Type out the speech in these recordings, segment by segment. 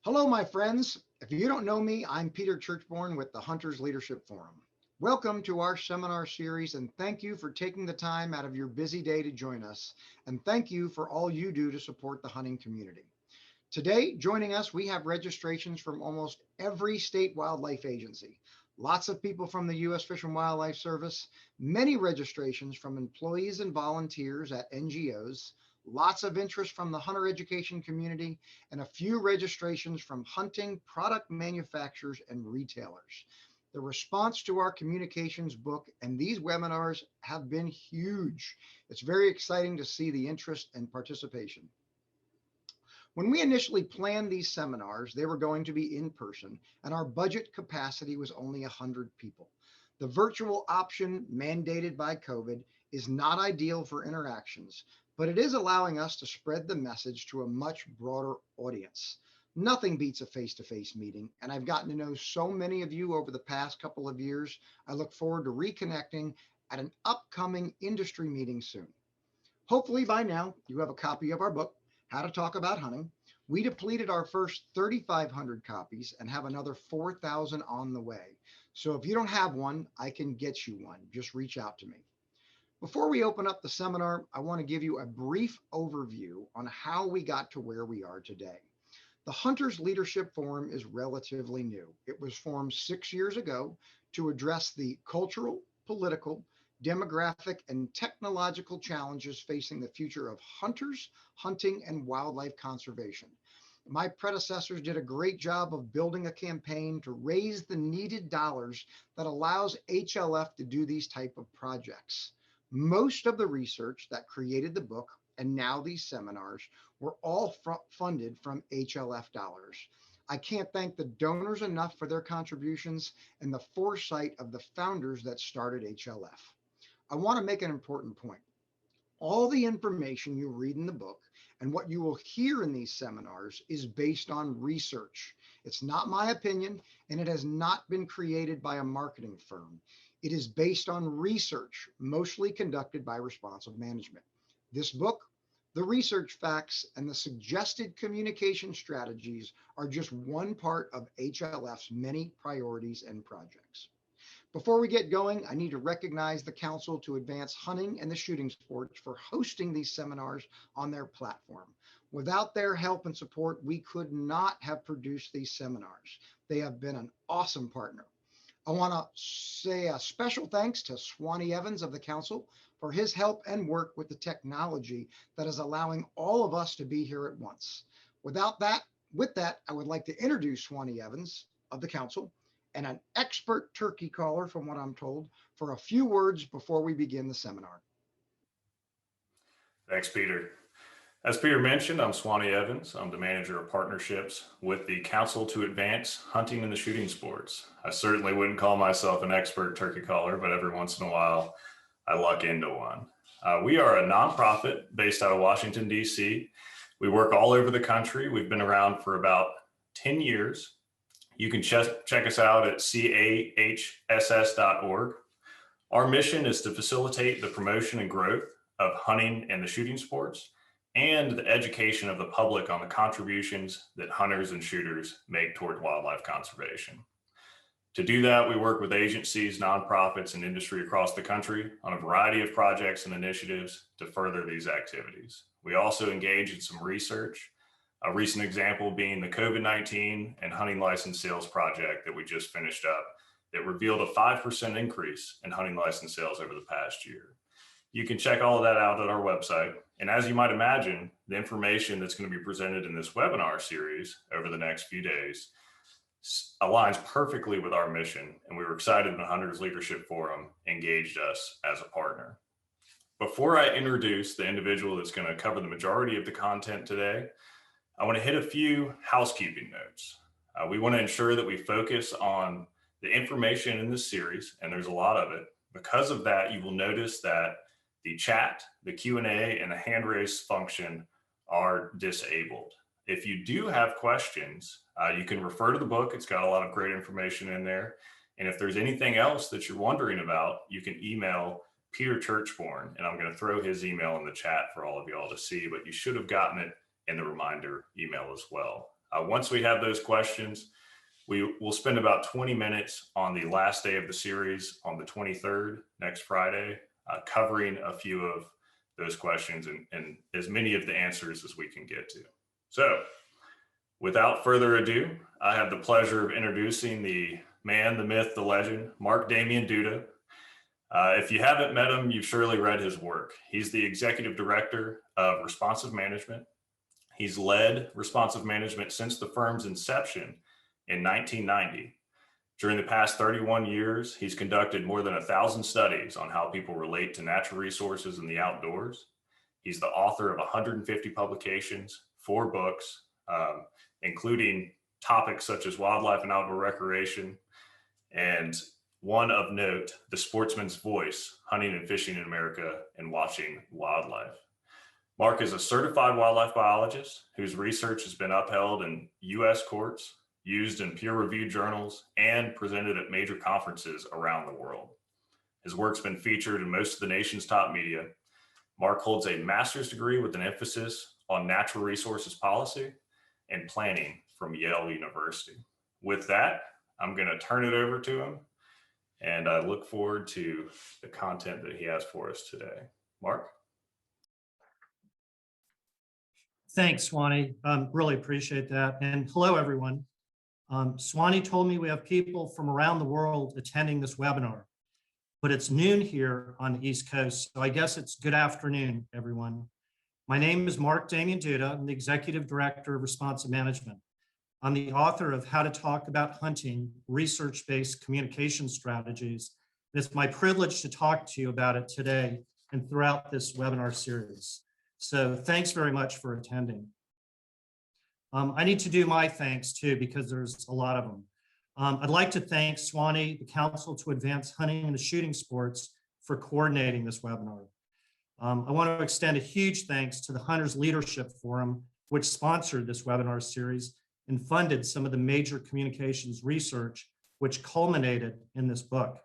Hello, my friends. If you don't know me, I'm Peter Churchborn with the Hunters Leadership Forum. Welcome to our seminar series, and thank you for taking the time out of your busy day to join us. And thank you for all you do to support the hunting community. Today, joining us, we have registrations from almost every state wildlife agency. Lots of people from the U.S. Fish and Wildlife Service, many registrations from employees and volunteers at NGOs, lots of interest from the hunter education community, and a few registrations from hunting product manufacturers and retailers. The response to our communications book and these webinars have been huge. It's very exciting to see the interest and participation. When we initially planned these seminars, they were going to be in person, and our budget capacity was only 100 people. The virtual option mandated by COVID is not ideal for interactions, but it is allowing us to spread the message to a much broader audience. Nothing beats a face-to-face meeting, and I've gotten to know so many of you over the past couple of years. I look forward to reconnecting at an upcoming industry meeting soon. Hopefully by now you have a copy of our book, How to Talk About Hunting. We depleted our first 3,500 copies and have another 4,000 on the way. So if you don't have one, I can get you one. Just reach out to me. Before we open up the seminar, I want to give you a brief overview on how we got to where we are today. The Hunters Leadership Forum is relatively new. It was formed 6 years ago to address the cultural, political, demographic, and technological challenges facing the future of hunters, hunting, and wildlife conservation. My predecessors did a great job of building a campaign to raise the needed dollars that allows HLF to do these type of projects. Most of the research that created the book and now these seminars were all funded from HLF dollars. I can't thank the donors enough for their contributions and the foresight of the founders that started HLF. I want to make an important point. All the information you read in the book and what you will hear in these seminars is based on research. It's not my opinion, and it has not been created by a marketing firm. It is based on research, mostly conducted by Responsive Management. This book, the research facts, and the suggested communication strategies are just one part of HLF's many priorities and projects. Before we get going, I need to recognize the Council to Advance Hunting and the Shooting Sports for hosting these seminars on their platform. Without their help and support, we could not have produced these seminars. They have been an awesome partner. I want to say a special thanks to Swanee Evans of the Council for his help and work with the technology that is allowing all of us to be here at once. With that, I would like to introduce Swanee Evans of the Council and an expert turkey caller, from what I'm told, for a few words before we begin the seminar. Thanks, Peter. As Peter mentioned, I'm Swanee Evans. I'm the manager of partnerships with the Council to Advance Hunting and the Shooting Sports. I certainly wouldn't call myself an expert turkey caller, but every once in a while, I luck into one. We are a nonprofit based out of Washington, D.C. We work all over the country. We've been around for about 10 years. You can check us out at cahss.org. Our mission is to facilitate the promotion and growth of hunting and the shooting sports and the education of the public on the contributions that hunters and shooters make toward wildlife conservation. To do that, we work with agencies, nonprofits, and industry across the country on a variety of projects and initiatives to further these activities. We also engage in some research. A recent example being the COVID-19 and hunting license sales project that we just finished up that revealed a 5% increase in hunting license sales over the past year. You can check all of that out at our website. And as you might imagine, the information that's going to be presented in this webinar series over the next few days aligns perfectly with our mission. And we were excited when the Hunters Leadership Forum engaged us as a partner. Before I introduce the individual that's going to cover the majority of the content today, I want to hit a few housekeeping notes. We want to ensure that we focus on the information in this series, and there's a lot of it. Because of that, you will notice that the chat, the Q&A, and the hand raise function are disabled. If you do have questions, you can refer to the book. It's got a lot of great information in there. And if there's anything else that you're wondering about, you can email Peter Churchborn, and I'm going to throw his email in the chat for all of y'all to see, but you should have gotten it in the reminder email as well. Once we have those questions, we will spend about 20 minutes on the last day of the series on the 23rd, next Friday, covering a few of those questions and as many of the answers as we can get to. So without further ado, I have the pleasure of introducing the man, the myth, the legend, Mark Damian Duda. If you haven't met him, you've surely read his work. He's the executive director of Responsive Management. He's led Responsive Management since the firm's inception in 1990. During the past 31 years, he's conducted more than 1,000 studies on how people relate to natural resources and the outdoors. He's the author of 150 publications, 4 books, including topics such as wildlife and outdoor recreation, and one of note, The Sportsman's Voice, Hunting and Fishing in America and Watching Wildlife. Mark is a certified wildlife biologist whose research has been upheld in U.S. courts, used in peer-reviewed journals, and presented at major conferences around the world. His work's been featured in most of the nation's top media. Mark holds a master's degree with an emphasis on natural resources policy and planning from Yale University. With that, I'm going to turn it over to him, and I look forward to the content that he has for us today. Mark? Thanks, Swanee. Really appreciate that. And hello, everyone. Swanee told me we have people from around the world attending this webinar, but it's noon here on the East Coast, so I guess it's good afternoon, everyone. My name is Mark Damian Duda. I'm the Executive Director of Responsive Management. I'm the author of How to Talk About Hunting, Research-Based Communication Strategies. And it's my privilege to talk to you about it today and throughout this webinar series. So thanks very much for attending. I need to do my thanks too, because there's a lot of them. I'd like to thank Swanee, the Council to Advance Hunting and the Shooting Sports, for coordinating this webinar. I want to extend a huge thanks to the Hunters Leadership Forum, which sponsored this webinar series and funded some of the major communications research, which culminated in this book.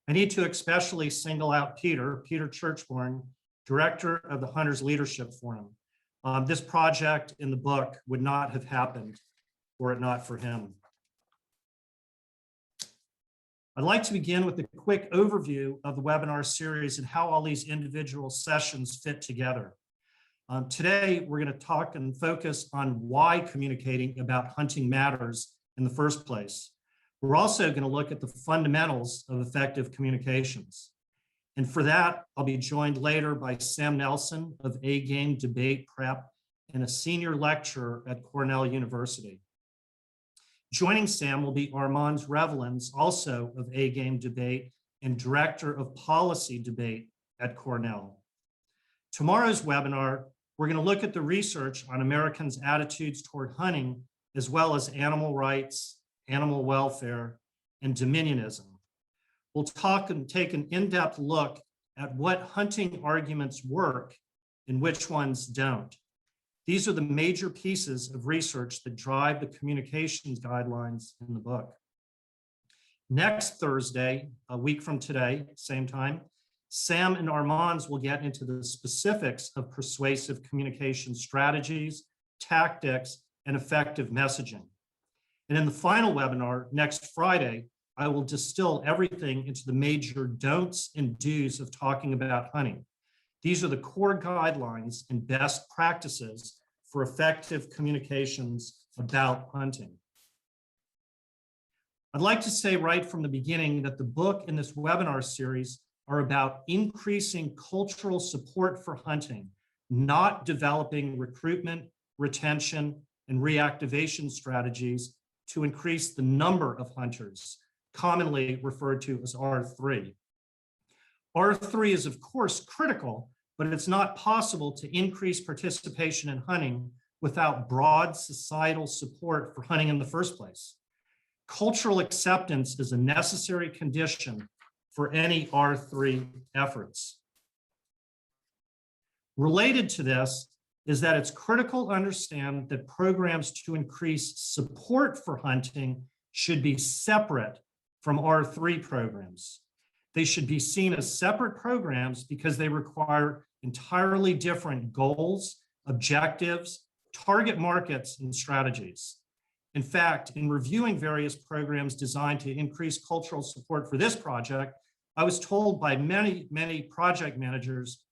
I need to especially single out Peter Churchborn, Director of the Hunters Leadership Forum. This project in the book would not have happened were it not for him. I'd like to begin with a quick overview of the webinar series and how all these individual sessions fit together. Today, we're going to talk and focus on why communicating about hunting matters in the first place. We're also going to look at the fundamentals of effective communications. And for that, I'll be joined later by Sam Nelson of A-Game Debate Prep and a senior lecturer at Cornell University. Joining Sam will be Armand Revelins, also of A-Game Debate and Director of Policy Debate at Cornell. Tomorrow's webinar, we're going to look at the research on Americans' attitudes toward hunting, as well as animal rights, animal welfare, and dominionism. We'll talk and take an in-depth look at what hunting arguments work and which ones don't. These are the major pieces of research that drive the communications guidelines in the book. Next Thursday, a week from today, same time, Sam and Armand will get into the specifics of persuasive communication strategies, tactics, and effective messaging. And in the final webinar next Friday, I will distill everything into the major don'ts and do's of talking about hunting. These are the core guidelines and best practices for effective communications about hunting. I'd like to say right from the beginning that the book and this webinar series are about increasing cultural support for hunting, not developing recruitment, retention, and reactivation strategies to increase the number of hunters, commonly referred to as R3. R3 is, of course, critical, but it's not possible to increase participation in hunting without broad societal support for hunting in the first place. Cultural acceptance is a necessary condition for any R3 efforts. Related to this is that it's critical to understand that programs to increase support for hunting should be separate from R3 programs. They should be seen as separate programs because they require entirely different goals, objectives, target markets and strategies. In fact, in reviewing various programs designed to increase cultural support for this project, I was told by many project managers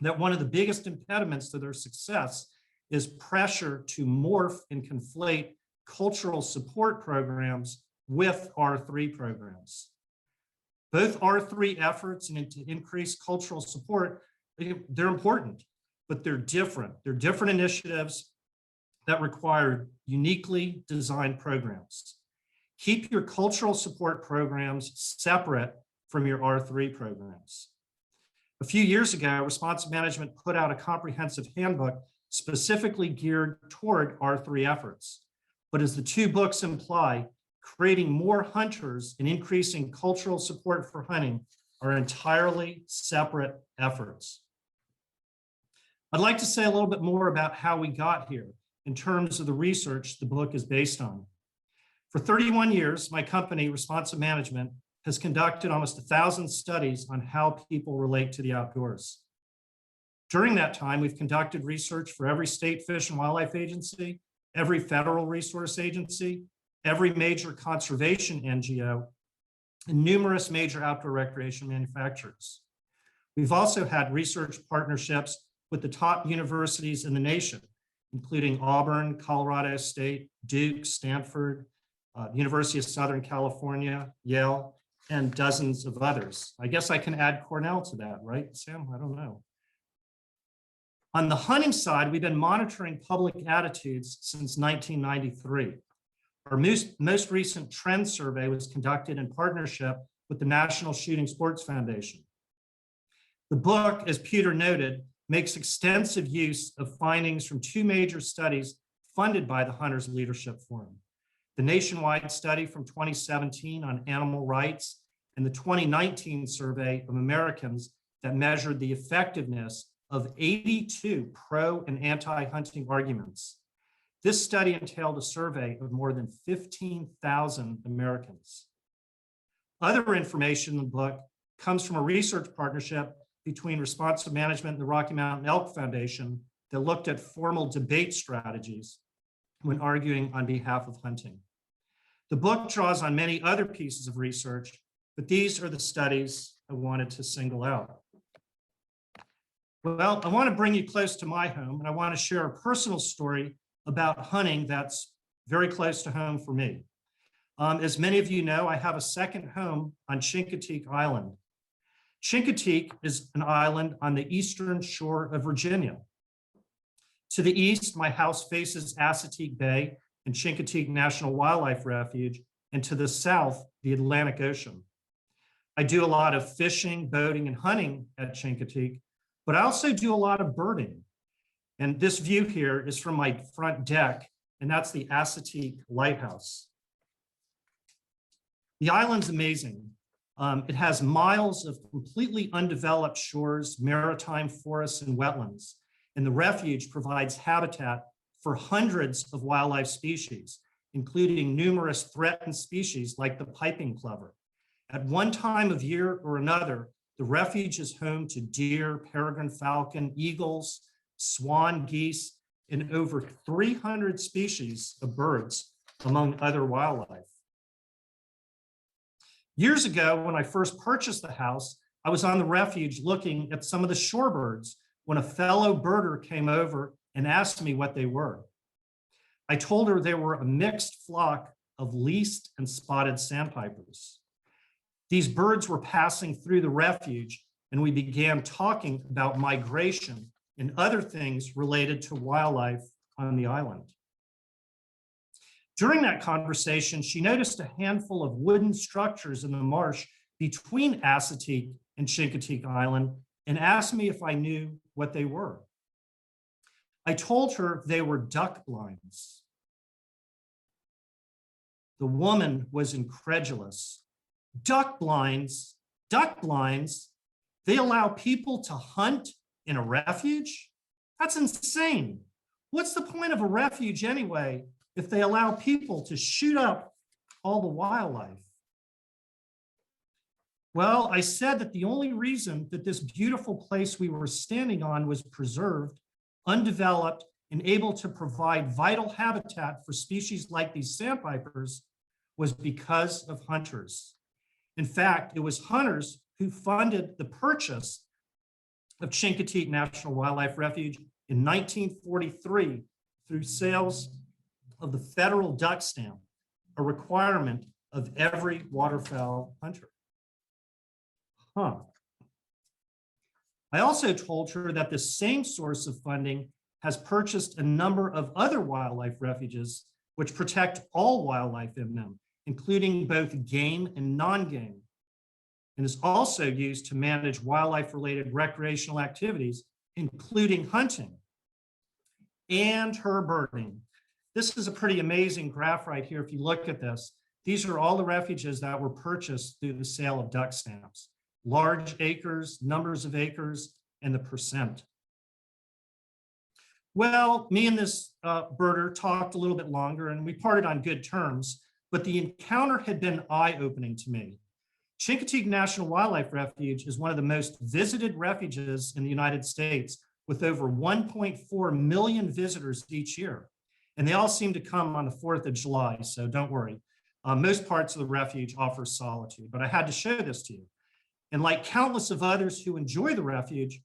that one of the biggest impediments to their success is pressure to morph and conflate cultural support programs with R3 programs. Both R3 efforts and to increase cultural support, they're important, but they're different. They're different initiatives that require uniquely designed programs. Keep your cultural support programs separate from your R3 programs. A few years ago, Responsive Management put out a comprehensive handbook specifically geared toward R3 efforts. But as the two books imply, creating more hunters and increasing cultural support for hunting are entirely separate efforts. I'd like to say a little bit more about how we got here in terms of the research the book is based on. For 31 years, my company, Responsive Management, has conducted almost 1,000 studies on how people relate to the outdoors. During that time, we've conducted research for every state fish and wildlife agency, every federal resource agency, every major conservation NGO, and numerous major outdoor recreation manufacturers. We've also had research partnerships with the top universities in the nation, including Auburn, Colorado State, Duke, Stanford, University of Southern California, Yale, and dozens of others. I guess I can add Cornell to that, right, Sam? I don't know. On the hunting side, we've been monitoring public attitudes since 1993. Our most recent trend survey was conducted in partnership with the National Shooting Sports Foundation. The book, as Peter noted, makes extensive use of findings from two major studies funded by the Hunters Leadership Forum: the nationwide study from 2017 on animal rights and the 2019 survey of Americans that measured the effectiveness of 82 pro and anti-hunting arguments. This study entailed a survey of more than 15,000 Americans. Other information in the book comes from a research partnership between Responsive Management and the Rocky Mountain Elk Foundation that looked at formal debate strategies when arguing on behalf of hunting. The book draws on many other pieces of research, but these are the studies I wanted to single out. Well, I want to bring you close to my home, and I want to share a personal story about hunting that's very close to home for me. As many of you know, I have a second home on Chincoteague Island. Chincoteague is an island on the eastern shore of Virginia. To the east, my house faces Assateague Bay and Chincoteague National Wildlife Refuge, and to the south, the Atlantic Ocean. I do a lot of fishing, boating, and hunting at Chincoteague, but I also do a lot of birding. And this view here is from my front deck, and that's the Assateague Lighthouse. The island's amazing. It has miles of completely undeveloped shores, maritime forests, and wetlands. And the refuge provides habitat for hundreds of wildlife species, including numerous threatened species like the piping plover. At one time of year or another, the refuge is home to deer, peregrine falcon, eagles, swan, geese, and over 300 species of birds, among other wildlife. Years ago, when I first purchased the house, I was on the refuge looking at some of the shorebirds when a fellow birder came over and asked me what they were. I told her they were a mixed flock of least and spotted sandpipers. These birds were passing through the refuge, and we began talking about migration and other things related to wildlife on the island. During that conversation, she noticed a handful of wooden structures in the marsh between Assateague and Chincoteague Island and asked me if I knew what they were. I told her they were duck blinds. The woman was incredulous. Duck blinds, they allow people to hunt in a refuge? That's insane. What's the point of a refuge anyway if they allow people to shoot up all the wildlife? Well, I said that the only reason that this beautiful place we were standing on was preserved, undeveloped, and able to provide vital habitat for species like these sandpipers was because of hunters. In fact, it was hunters who funded the purchase of Chincoteague National Wildlife Refuge in 1943 through sales of the federal duck stamp, a requirement of every waterfowl hunter. I also told her that the same source of funding has purchased a number of other wildlife refuges which protect all wildlife in them, including both game and non-game, and is also used to manage wildlife-related recreational activities, including hunting and her birding. This is a pretty amazing graph right here. If you look at this, these are all the refuges that were purchased through the sale of duck stamps. Large acres, numbers of acres, and the percent. Well, me and this birder talked a little bit longer and we parted on good terms, but the encounter had been eye-opening to me. Chincoteague National Wildlife Refuge is one of the most visited refuges in the United States, with over 1.4 million visitors each year. And they all seem to come on the 4th of July, so don't worry. Most parts of the refuge offer solitude, but I had to show this to you. And like countless of others who enjoy the refuge,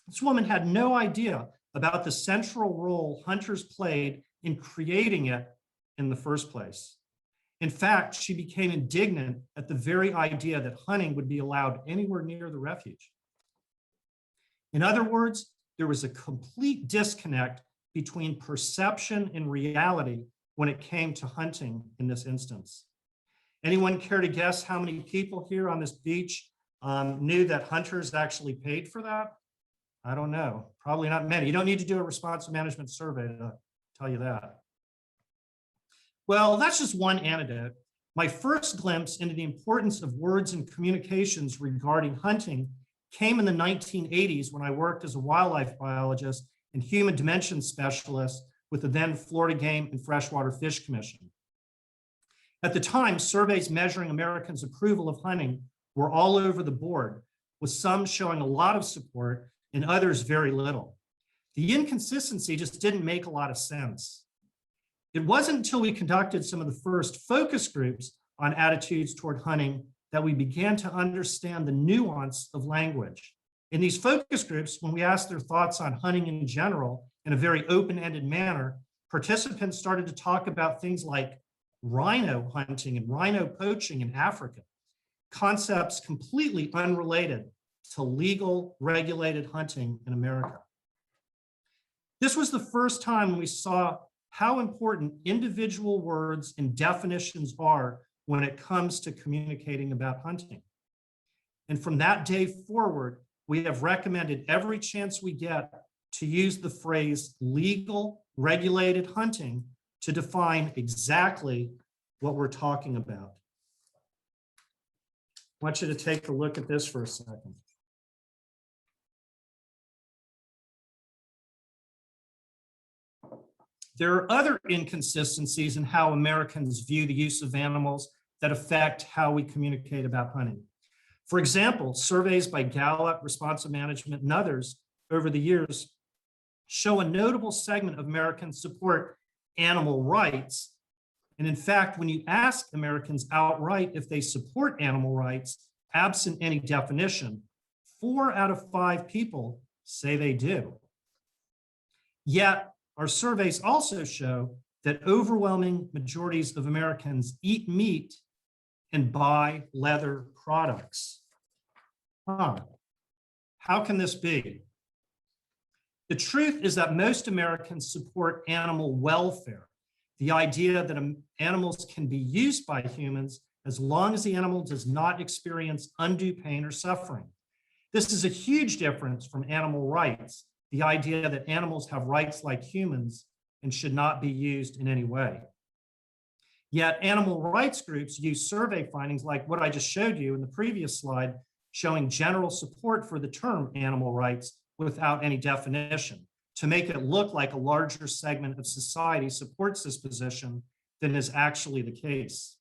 this woman had no idea about the central role hunters played in creating it in the first place. In fact, she became indignant at the very idea that hunting would be allowed anywhere near the refuge. In other words, there was a complete disconnect between perception and reality when it came to hunting in this instance. Anyone care to guess how many people here on this beach knew that hunters actually paid for that? I don't know, probably not many. You don't need to do a responsive management survey to tell you that. Well, that's just one anecdote. My first glimpse into the importance of words and communications regarding hunting came in the 1980s when I worked as a wildlife biologist and human dimensions specialist with the then Florida Game and Freshwater Fish Commission. At the time, surveys measuring Americans' approval of hunting were all over the board, with some showing a lot of support and others very little. The inconsistency just didn't make a lot of sense. It wasn't until we conducted some of the first focus groups on attitudes toward hunting that we began to understand the nuance of language. In these focus groups, when we asked their thoughts on hunting in general in a very open-ended manner, participants started to talk about things like rhino hunting and rhino poaching in Africa, concepts completely unrelated to legal, regulated hunting in America. This was the first time when we saw how important individual words and definitions are when it comes to communicating about hunting. And from that day forward, we have recommended every chance we get to use the phrase legal, regulated hunting to define exactly what we're talking about. I want you to take a look at this for a second. There are other inconsistencies in how Americans view the use of animals that affect how we communicate about hunting. For example, surveys by Gallup, Responsive Management, and others over the years show a notable segment of Americans support animal rights. And in fact, when you ask Americans outright if they support animal rights, absent any definition, 4 out of 5 people say they do. Yet, our surveys also show that overwhelming majorities of Americans eat meat and buy leather products. How can this be? The truth is that most Americans support animal welfare, the idea that animals can be used by humans as long as the animal does not experience undue pain or suffering. This is a huge difference from animal rights, the idea that animals have rights like humans and should not be used in any way. Yet animal rights groups use survey findings like what I just showed you in the previous slide, showing general support for the term animal rights without any definition, to make it look like a larger segment of society supports this position than is actually the case.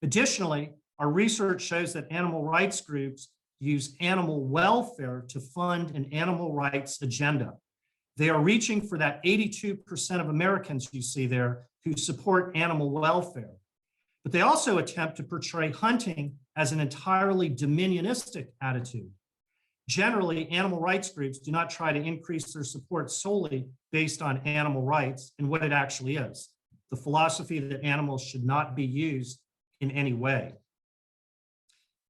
Additionally, our research shows that animal rights groups use animal welfare to fund an animal rights agenda. They are reaching for that 82% of Americans you see there who support animal welfare. But they also attempt to portray hunting as an entirely dominionistic attitude. Generally, animal rights groups do not try to increase their support solely based on animal rights and what it actually is, the philosophy that animals should not be used in any way.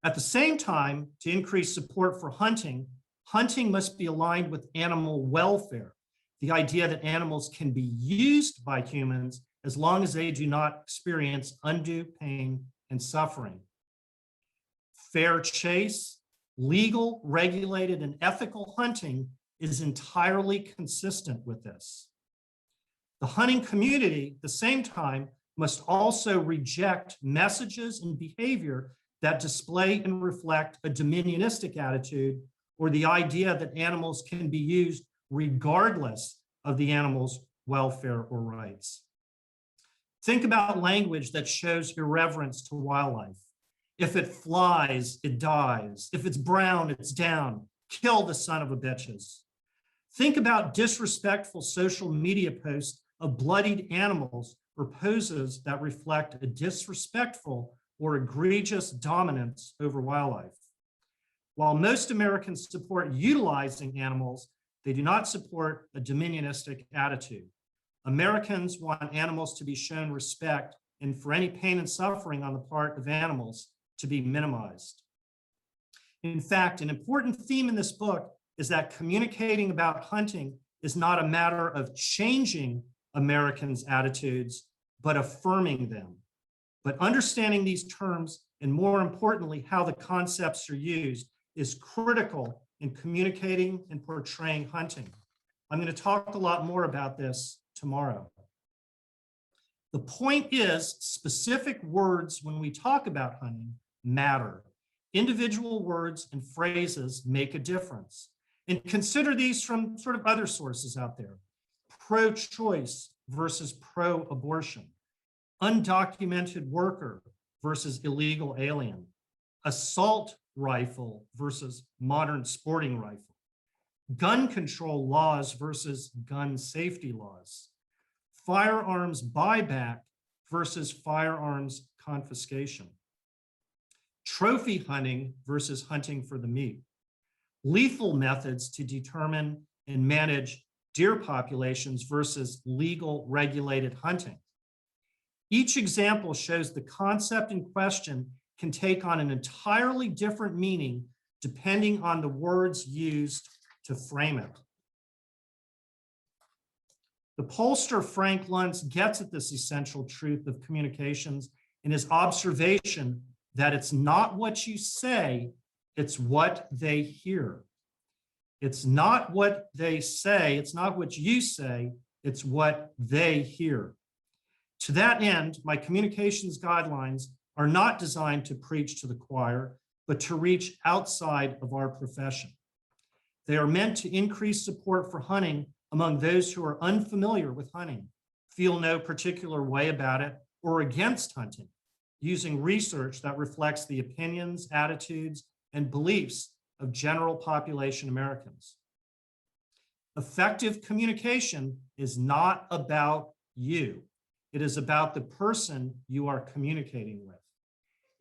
At the same time, to increase support for hunting, hunting must be aligned with animal welfare, the idea that animals can be used by humans as long as they do not experience undue pain and suffering. Fair chase, legal, regulated, and ethical hunting is entirely consistent with this. The hunting community, at the same time, must also reject messages and behavior that display and reflect a dominionistic attitude or the idea that animals can be used regardless of the animal's welfare or rights. Think about language that shows irreverence to wildlife. If it flies, it dies. If it's brown, it's down. Kill the son of a bitches. Think about disrespectful social media posts of bloodied animals or poses that reflect a disrespectful or egregious dominance over wildlife. While most Americans support utilizing animals, they do not support a dominionistic attitude. Americans want animals to be shown respect and for any pain and suffering on the part of animals to be minimized. In fact, an important theme in this book is that communicating about hunting is not a matter of changing Americans' attitudes, but affirming them. But understanding these terms, and more importantly, how the concepts are used, is critical in communicating and portraying hunting. I'm going to talk a lot more about this tomorrow. The point is, specific words when we talk about hunting matter. Individual words and phrases make a difference. And consider these from sort of other sources out there. Pro-choice versus pro-abortion. Undocumented worker versus illegal alien. Assault rifle versus modern sporting rifle. Gun control laws versus gun safety laws. Firearms buyback versus firearms confiscation. Trophy hunting versus hunting for the meat. Lethal methods to determine and manage deer populations versus legal regulated hunting. Each example shows the concept in question can take on an entirely different meaning depending on the words used to frame it. The pollster Frank Luntz gets at this essential truth of communications in his observation that it's not what you say, it's what they hear. It's not what they say, it's not what you say, it's what they hear. To that end, my communications guidelines are not designed to preach to the choir, but to reach outside of our profession. They are meant to increase support for hunting among those who are unfamiliar with hunting, feel no particular way about it, or against hunting, using research that reflects the opinions, attitudes, and beliefs of general population Americans. Effective communication is not about you. It is about the person you are communicating with.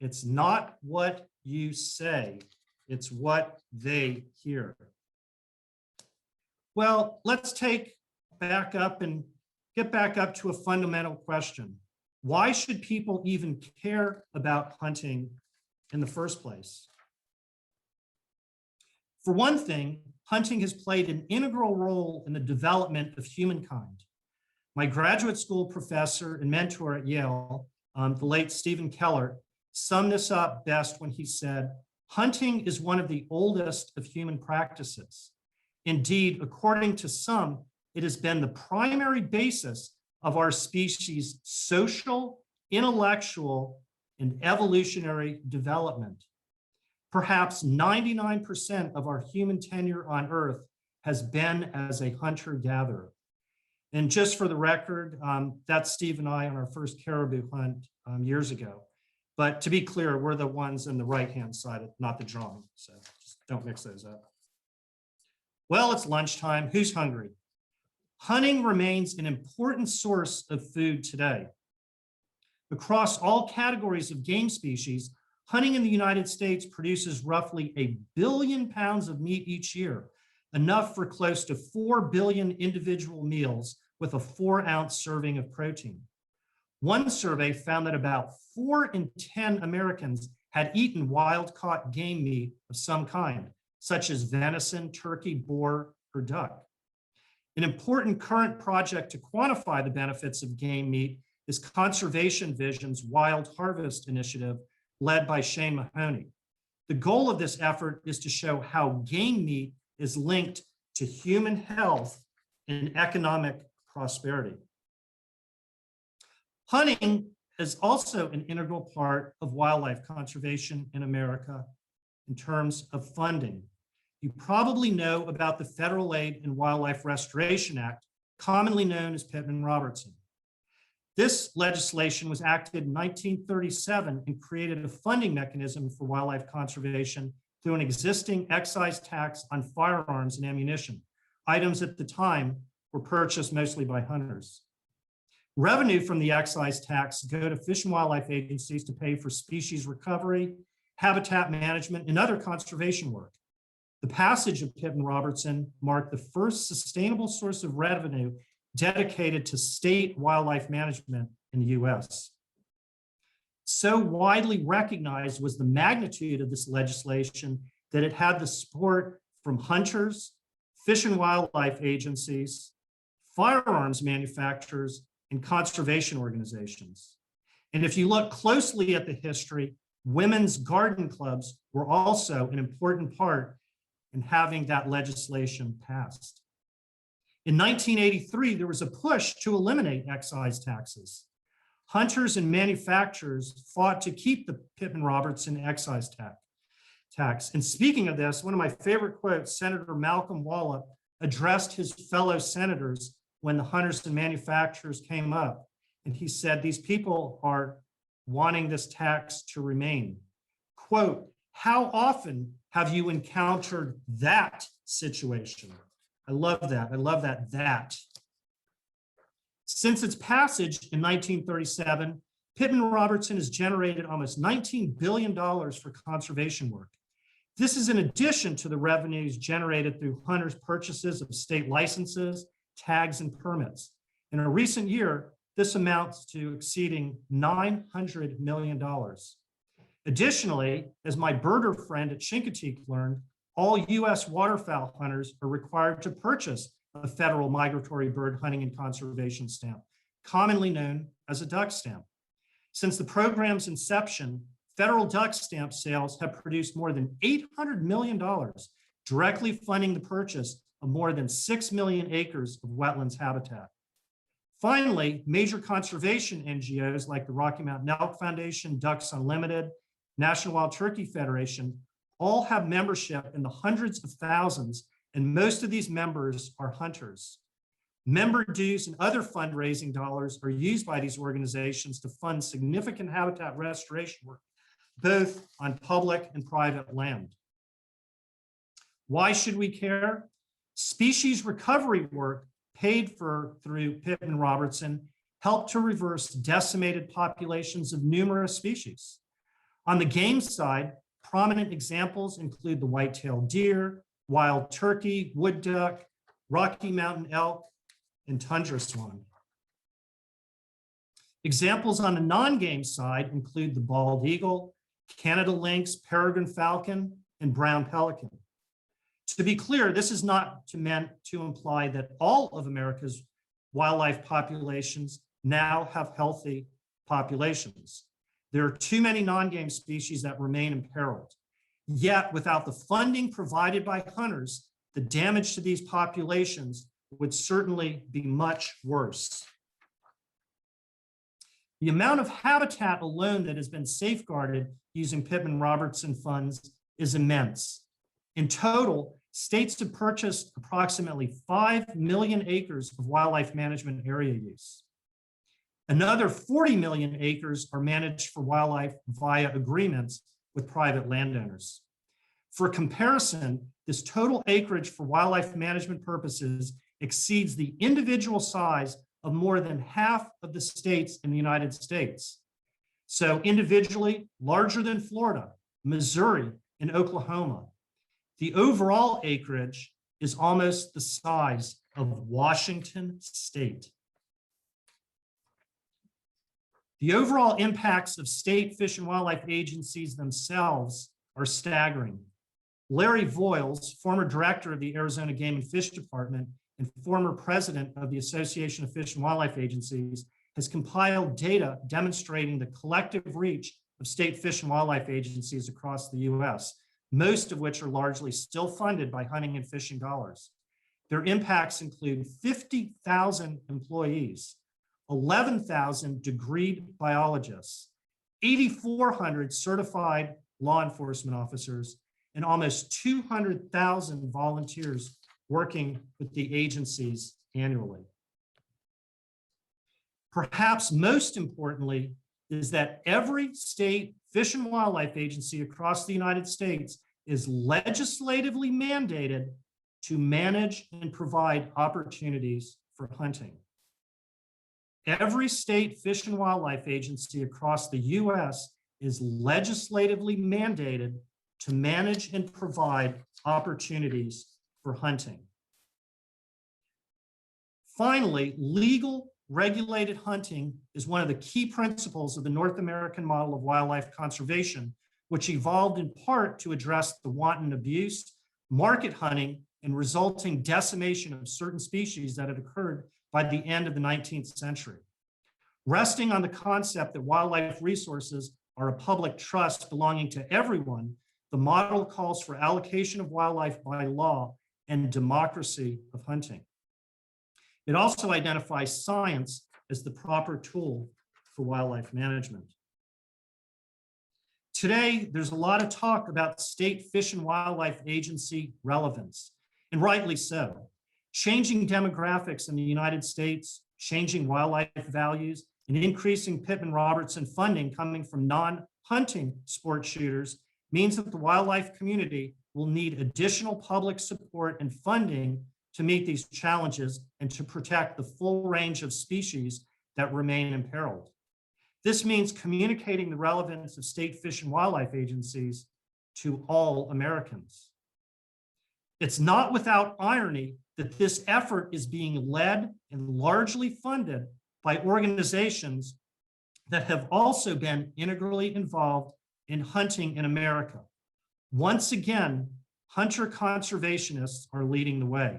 It's not what you say, it's what they hear. Well, let's take back up and get back up to a fundamental question. Why should people even care about hunting in the first place? For one thing, hunting has played an integral role in the development of humankind. My graduate school professor and mentor at Yale, the late Stephen Keller, summed this up best when he said, hunting is one of the oldest of human practices. Indeed, according to some, it has been the primary basis of our species' social, intellectual, and evolutionary development. Perhaps 99% of our human tenure on Earth has been as a hunter-gatherer. And just for the record, that's Steve and I on our first caribou hunt years ago. But to be clear, we're the ones on the right-hand side, not the drawing. So just don't mix those up. Well, it's lunchtime. Who's hungry? hunting remains an important source of food today. Across all categories of game species, hunting in the United States produces roughly 1 billion pounds of meat each year, enough for close to 4 billion individual meals with a 4-ounce serving of protein. One survey found that about 4 in 10 Americans had eaten wild-caught game meat of some kind, such as venison, turkey, boar, or duck. An important current project to quantify the benefits of game meat is Conservation Vision's Wild Harvest Initiative, led by Shane Mahoney. The goal of this effort is to show how game meat is linked to human health and economic prosperity. Hunting is also an integral part of wildlife conservation in America in terms of funding. You probably know about the Federal Aid and Wildlife Restoration Act, commonly known as Pittman-Robertson. This legislation was acted in 1937 and created a funding mechanism for wildlife conservation through an existing excise tax on firearms and ammunition. Items at the time were purchased mostly by hunters. Revenue from the excise tax go to Fish and Wildlife agencies to pay for species recovery, habitat management, and other conservation work. The passage of Pittman-Robertson marked the first sustainable source of revenue dedicated to state wildlife management in the US. So widely recognized was the magnitude of this legislation that it had the support from hunters, fish and wildlife agencies, firearms manufacturers, and conservation organizations. And if you look closely at the history, women's garden clubs were also an important part in having that legislation passed. In 1983, there was a push to eliminate excise taxes. Hunters and manufacturers fought to keep the Pittman-Robertson excise tax. And speaking of this, one of my favorite quotes, Senator Malcolm Wallop addressed his fellow senators when the hunters and manufacturers came up. And he said, these people are wanting this tax to remain. Quote, how often have you encountered that situation? I love that. I love that. Since its passage in 1937, Pittman-Robertson has generated almost $19 billion for conservation work. This is in addition to the revenues generated through hunters' purchases of state licenses, tags, and permits. In a recent year, this amounts to exceeding $900 million. Additionally, as my birder friend at Chincoteague learned, all US waterfowl hunters are required to purchase a federal migratory bird hunting and conservation stamp, commonly known as a duck stamp. Since the program's inception, federal duck stamp sales have produced more than $800 million, directly funding the purchase of more than 6 million acres of wetlands habitat. Finally, major conservation NGOs like the Rocky Mountain Elk Foundation, Ducks Unlimited, National Wild Turkey Federation, all have membership in the hundreds of thousands, and most of these members are hunters. Member dues and other fundraising dollars are used by these organizations to fund significant habitat restoration work, both on public and private land. Why should we care? Species recovery work paid for through Pittman-Robertson helped to reverse decimated populations of numerous species. On the game side, prominent examples include the white-tailed deer, wild turkey, wood duck, Rocky Mountain elk, and tundra swan. Examples on the non-game side include the bald eagle, Canada lynx, peregrine falcon, and brown pelican. To be clear, this is not meant to imply that all of America's wildlife populations now have healthy populations. There are too many non-game species that remain imperiled. Yet, without the funding provided by hunters, the damage to these populations would certainly be much worse. The amount of habitat alone that has been safeguarded using Pittman-Robertson funds is immense. In total, states have purchased approximately 5 million acres of wildlife management area use. Another 40 million acres are managed for wildlife via agreements with private landowners. For comparison, this total acreage for wildlife management purposes exceeds the individual size of more than half of the states in the United States. So individually, larger than Florida, Missouri, and Oklahoma. The overall acreage is almost the size of Washington State. The overall impacts of state fish and wildlife agencies themselves are staggering. Larry Voiles, former director of the Arizona Game and Fish Department and former president of the Association of Fish and Wildlife Agencies, has compiled data demonstrating the collective reach of state fish and wildlife agencies across the US, most of which are largely still funded by hunting and fishing dollars. Their impacts include 50,000 employees, 11,000 degreed biologists, 8,400 certified law enforcement officers, and almost 200,000 volunteers working with the agencies annually. Perhaps most importantly is that every state fish and wildlife agency across the United States is legislatively mandated to manage and provide opportunities for hunting. Every state fish and wildlife agency across the US is legislatively mandated to manage and provide opportunities for hunting. Finally, legal regulated hunting is one of the key principles of the North American model of wildlife conservation, which evolved in part to address the wanton abuse, market hunting, and resulting decimation of certain species that had occurred by the end of the 19th century. Resting on the concept that wildlife resources are a public trust belonging to everyone, the model calls for allocation of wildlife by law and democracy of hunting. It also identifies science as the proper tool for wildlife management. Today, there's a lot of talk about state fish and wildlife agency relevance, and rightly so. Changing demographics in the United States, changing wildlife values, and increasing Pittman-Robertson funding coming from non-hunting sport shooters means that the wildlife community will need additional public support and funding to meet these challenges and to protect the full range of species that remain imperiled. This means communicating the relevance of state fish and wildlife agencies to all Americans. It's not without irony that this effort is being led and largely funded by organizations that have also been integrally involved in hunting in America. Once again, hunter conservationists are leading the way.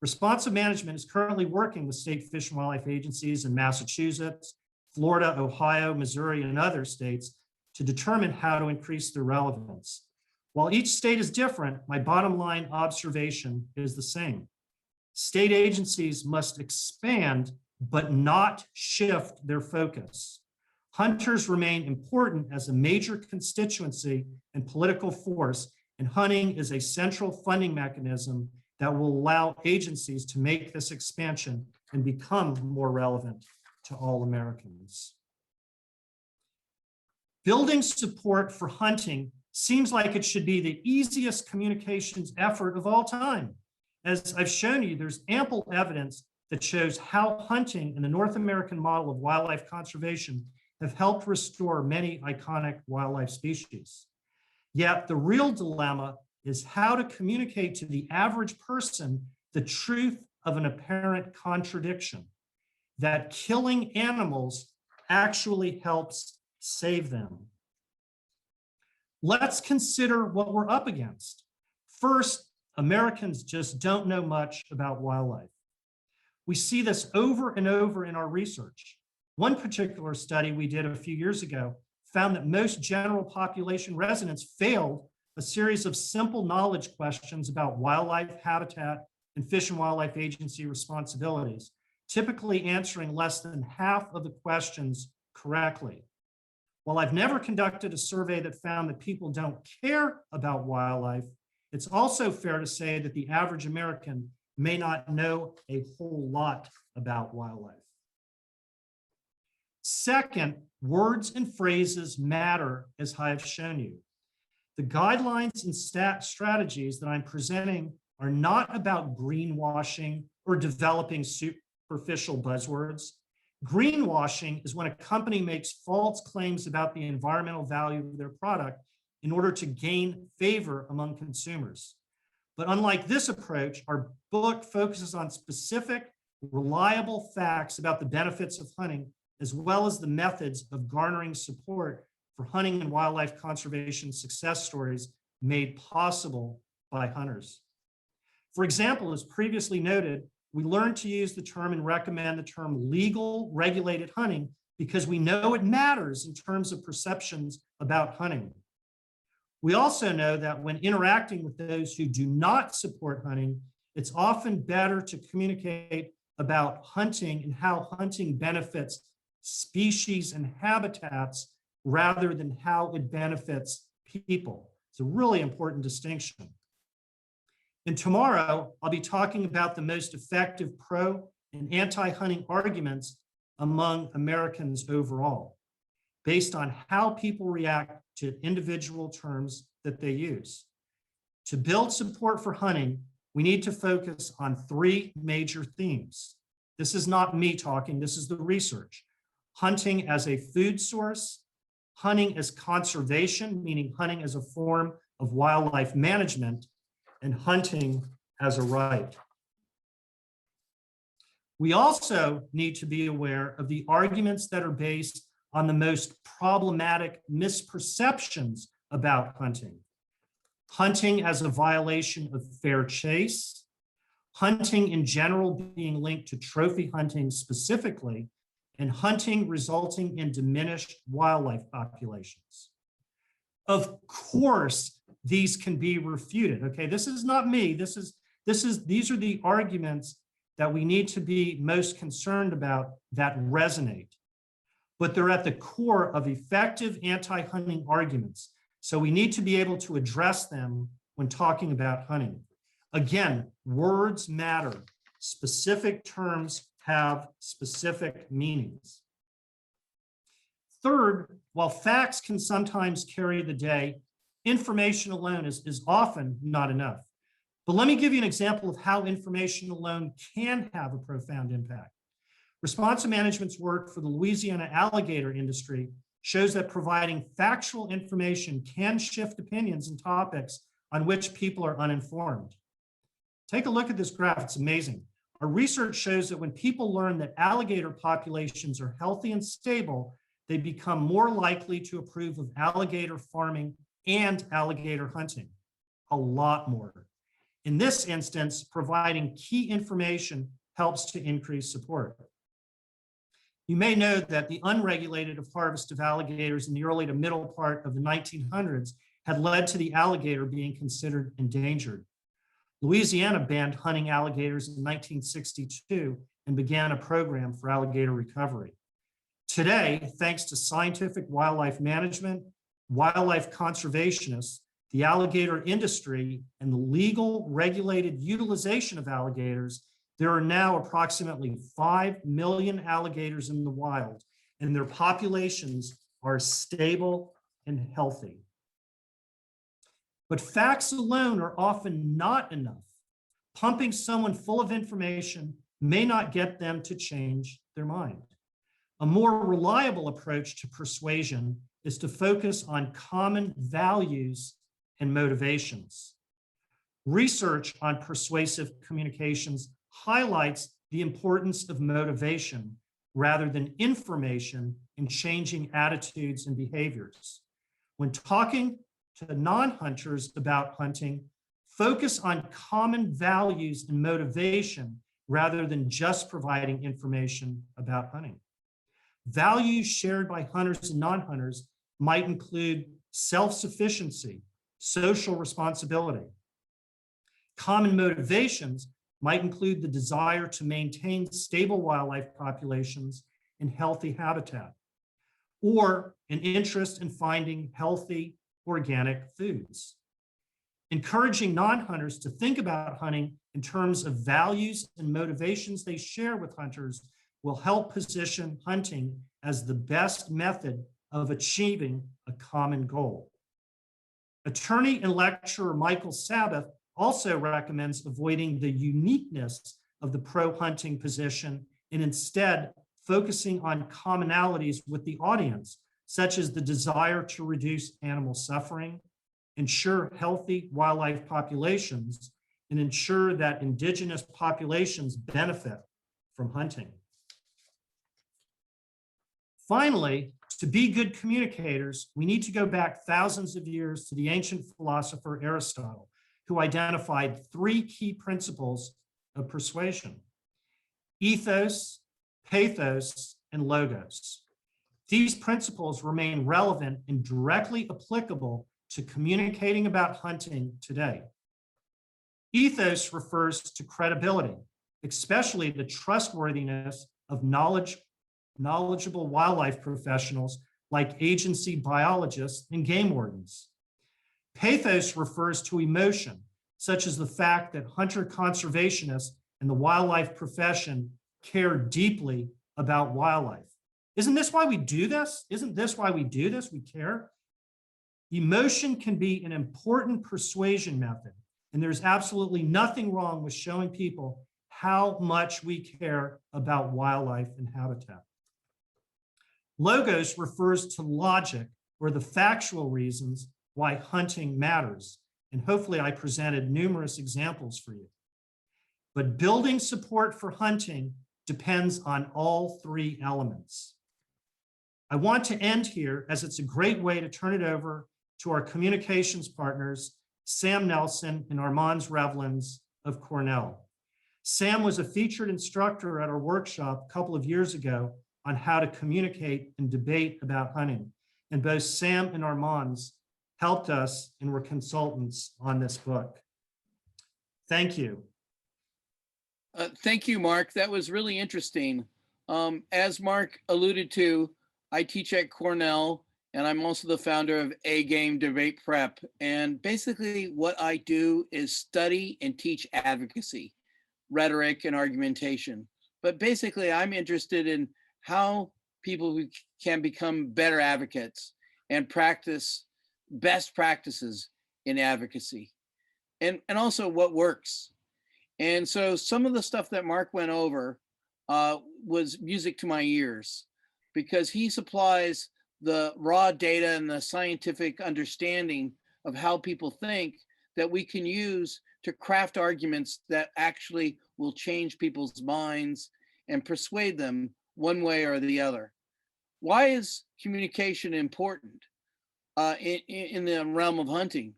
Responsive Management is currently working with state fish and wildlife agencies in Massachusetts, Florida, Ohio, Missouri, and other states to determine how to increase their relevance. While each state is different, my bottom line observation is the same. State agencies must expand, but not shift their focus. Hunters remain important as a major constituency and political force, and hunting is a central funding mechanism that will allow agencies to make this expansion and become more relevant to all Americans. Building support for hunting seems like it should be the easiest communications effort of all time. As I've shown you, there's ample evidence that shows how hunting and the North American model of wildlife conservation have helped restore many iconic wildlife species. Yet the real dilemma is how to communicate to the average person the truth of an apparent contradiction, that killing animals actually helps save them. Let's consider what we're up against. First, Americans just don't know much about wildlife. We see this over and over in our research. One particular study we did a few years ago found that most general population residents failed a series of simple knowledge questions about wildlife habitat and Fish and Wildlife Agency responsibilities, typically answering less than half of the questions correctly. While I've never conducted a survey that found that people don't care about wildlife, it's also fair to say that the average American may not know a whole lot about wildlife. Second, words and phrases matter, as I have shown you. The guidelines and strategies that I'm presenting are not about greenwashing or developing superficial buzzwords. Greenwashing is when a company makes false claims about the environmental value of their product in order to gain favor among consumers. But unlike this approach, our book focuses on specific, reliable facts about the benefits of hunting, as well as the methods of garnering support for hunting and wildlife conservation success stories made possible by hunters. For example, as previously noted, we learned to use the term and recommend the term legal regulated hunting because we know it matters in terms of perceptions about hunting. We also know that when interacting with those who do not support hunting, it's often better to communicate about hunting and how hunting benefits species and habitats rather than how it benefits people. It's a really important distinction. And tomorrow, I'll be talking about the most effective pro and anti-hunting arguments among Americans overall, based on how people react to individual terms that they use. To build support for hunting, we need to focus on three major themes. This is not me talking, this is the research. Hunting as a food source, hunting as conservation, meaning hunting as a form of wildlife management, and hunting as a right. We also need to be aware of the arguments that are based on the most problematic misperceptions about hunting. Hunting as a violation of fair chase, hunting in general being linked to trophy hunting specifically, and hunting resulting in diminished wildlife populations. Of course, these can be refuted. Okay, this is not me. These are the arguments that we need to be most concerned about that resonate. But they're at the core of effective anti-hunting arguments. So we need to be able to address them when talking about hunting. Again, words matter. Specific terms have specific meanings. Third, while facts can sometimes carry the day, information alone is often not enough. But let me give you an example of how information alone can have a profound impact. Responsive Management's work for the Louisiana alligator industry shows that providing factual information can shift opinions and topics on which people are uninformed. Take a look at this graph, it's amazing. Our research shows that when people learn that alligator populations are healthy and stable, they become more likely to approve of alligator farming and alligator hunting, a lot more. In this instance, providing key information helps to increase support. You may know that the unregulated harvest of alligators in the early to middle part of the 1900s had led to the alligator being considered endangered. Louisiana banned hunting alligators in 1962 and began a program for alligator recovery. Today, thanks to scientific wildlife management, wildlife conservationists, the alligator industry, and the legal regulated utilization of alligators, there are now approximately 5 million alligators in the wild, and their populations are stable and healthy. But facts alone are often not enough. Pumping someone full of information may not get them to change their mind. A more reliable approach to persuasion is to focus on common values and motivations. Research on persuasive communications highlights the importance of motivation rather than information in changing attitudes and behaviors. When talking to non-hunters about hunting, focus on common values and motivation rather than just providing information about hunting. Values shared by hunters and non-hunters might include self-sufficiency, social responsibility. Common motivations might include the desire to maintain stable wildlife populations and healthy habitat, or an interest in finding healthy organic foods. Encouraging non-hunters to think about hunting in terms of values and motivations they share with hunters will help position hunting as the best method of achieving a common goal. Attorney and lecturer Michael Sabbath also recommends avoiding the uniqueness of the pro-hunting position and instead focusing on commonalities with the audience, such as the desire to reduce animal suffering, ensure healthy wildlife populations, and ensure that indigenous populations benefit from hunting. Finally, to be good communicators, we need to go back thousands of years to the ancient philosopher Aristotle, who identified three key principles of persuasion: ethos, pathos, and logos. These principles remain relevant and directly applicable to communicating about hunting today. Ethos refers to credibility, especially the trustworthiness of knowledgeable wildlife professionals like agency biologists and game wardens. Pathos refers to emotion, such as the fact that hunter conservationists and the wildlife profession care deeply about wildlife. Isn't this why we do this? Isn't this why we do this? We care. Emotion can be an important persuasion method, and there's absolutely nothing wrong with showing people how much we care about wildlife and habitat. Logos refers to logic or the factual reasons why hunting matters, and hopefully I presented numerous examples for you. But building support for hunting depends on all three elements. I want to end here, as it's a great way to turn it over to our communications partners, Sam Nelson and Armands Revlins of Cornell. Sam was a featured instructor at our workshop a couple of years ago on how to communicate and debate about hunting. And both Sam and Armands helped us and were consultants on this book. Thank you. Thank you, Mark. That was really interesting. As Mark alluded to, I teach at Cornell, and I'm also the founder of A Game Debate Prep. And basically what I do is study and teach advocacy, rhetoric, and argumentation. But basically I'm interested in how people can become better advocates and practice best practices in advocacy, and also what works. And so some of the stuff that Mark went over was music to my ears, because he supplies the raw data and the scientific understanding of how people think that we can use to craft arguments that actually will change people's minds and persuade them one way or the other. Why is communication important in the realm of hunting?